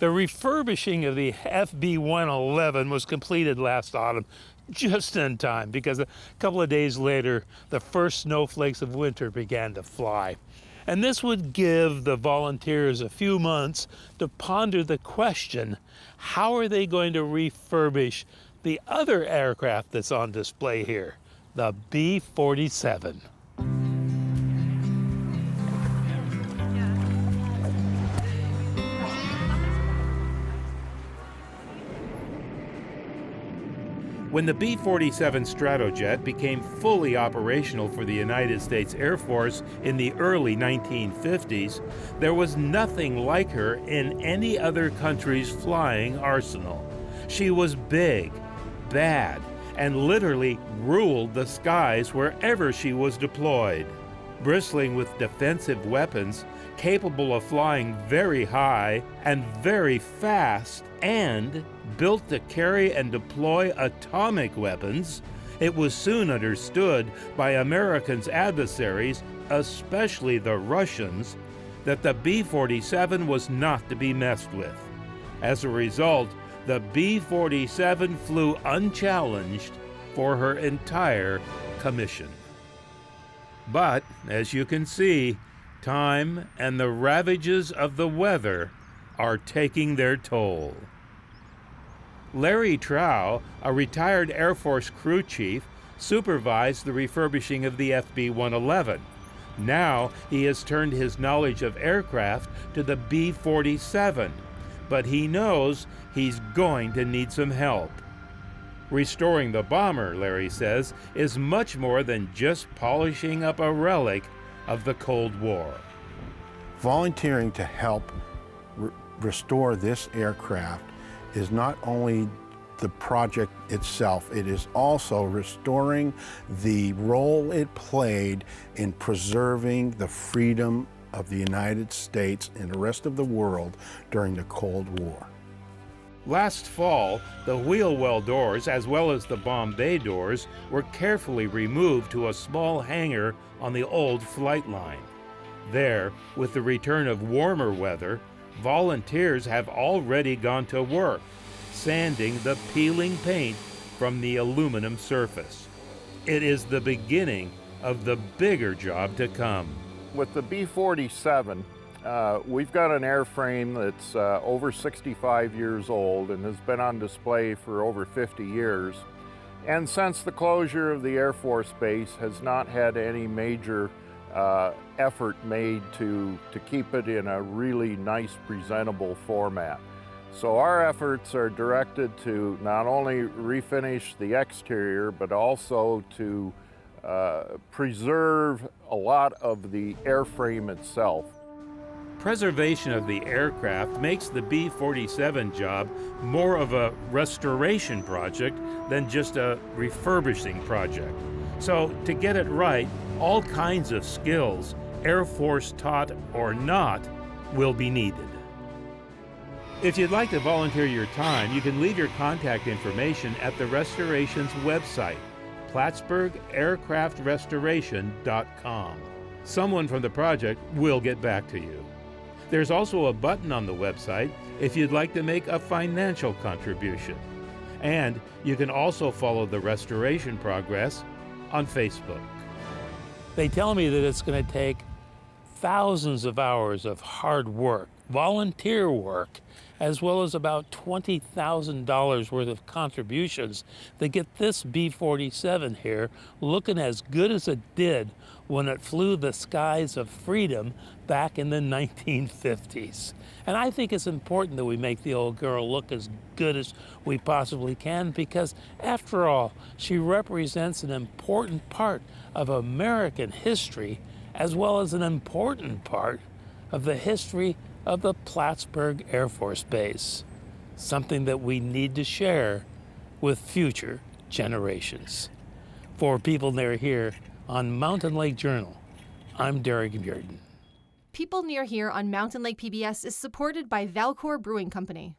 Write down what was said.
The refurbishing of the FB-111 was completed last autumn, just in time, because a couple of days later, the first snowflakes of winter began to fly. And this would give the volunteers a few months to ponder the question, how are they going to refurbish the other aircraft that's on display here, the B-47? When the B-47 Stratojet became fully operational for the United States Air Force in the early 1950s, there was nothing like her in any other country's flying arsenal. She was big, bad, and literally ruled the skies wherever she was deployed. Bristling with defensive weapons, capable of flying very high and very fast, and built to carry and deploy atomic weapons, it was soon understood by Americans' adversaries, especially the Russians, that the B-47 was not to be messed with. As a result, the B-47 flew unchallenged for her entire commission. But, as you can see, time and the ravages of the weather are taking their toll. Larry Trow, a retired Air Force crew chief, supervised the refurbishing of the FB-111. Now he has turned his knowledge of aircraft to the B-47, but he knows he's going to need some help. Restoring the bomber, Larry says, is much more than just polishing up a relic of the Cold War. Volunteering to help restore this aircraft is not only the project itself, it is also restoring the role it played in preserving the freedom of the United States and the rest of the world during the Cold War. Last fall, the wheel well doors, as well as the bomb bay doors, were carefully removed to a small hangar on the old flight line. There, with the return of warmer weather, volunteers have already gone to work, sanding the peeling paint from the aluminum surface. It is the beginning of the bigger job to come. With the B-47, we've got an airframe that's over 65 years old and has been on display for over 50 years. And since the closure of the Air Force Base, has not had any major effort made to keep it in a really nice, presentable format. So our efforts are directed to not only refinish the exterior, but also to preserve a lot of the airframe itself. Preservation of the aircraft makes the B-47 job more of a restoration project than just a refurbishing project. So to get it right, all kinds of skills, Air Force taught or not, will be needed. If you'd like to volunteer your time, you can leave your contact information at the restoration's website, PlattsburghAircraftRestoration.com. Someone from the project will get back to you. There's also a button on the website if you'd like to make a financial contribution. And you can also follow the restoration progress on Facebook. They tell me that it's going to take thousands of hours of hard work, volunteer work, as well as about $20,000 worth of contributions that get this B-47 here looking as good as it did when it flew the skies of freedom back in the 1950s. And I think it's important that we make the old girl look as good as we possibly can, because after all, she represents an important part of American history, as well as an important part of the history of the Plattsburgh Air Force Base, something that we need to share with future generations. For People Near Here on Mountain Lake Journal, I'm Derek Muirden. People Near Here on Mountain Lake PBS is supported by Valcour Brewing Company.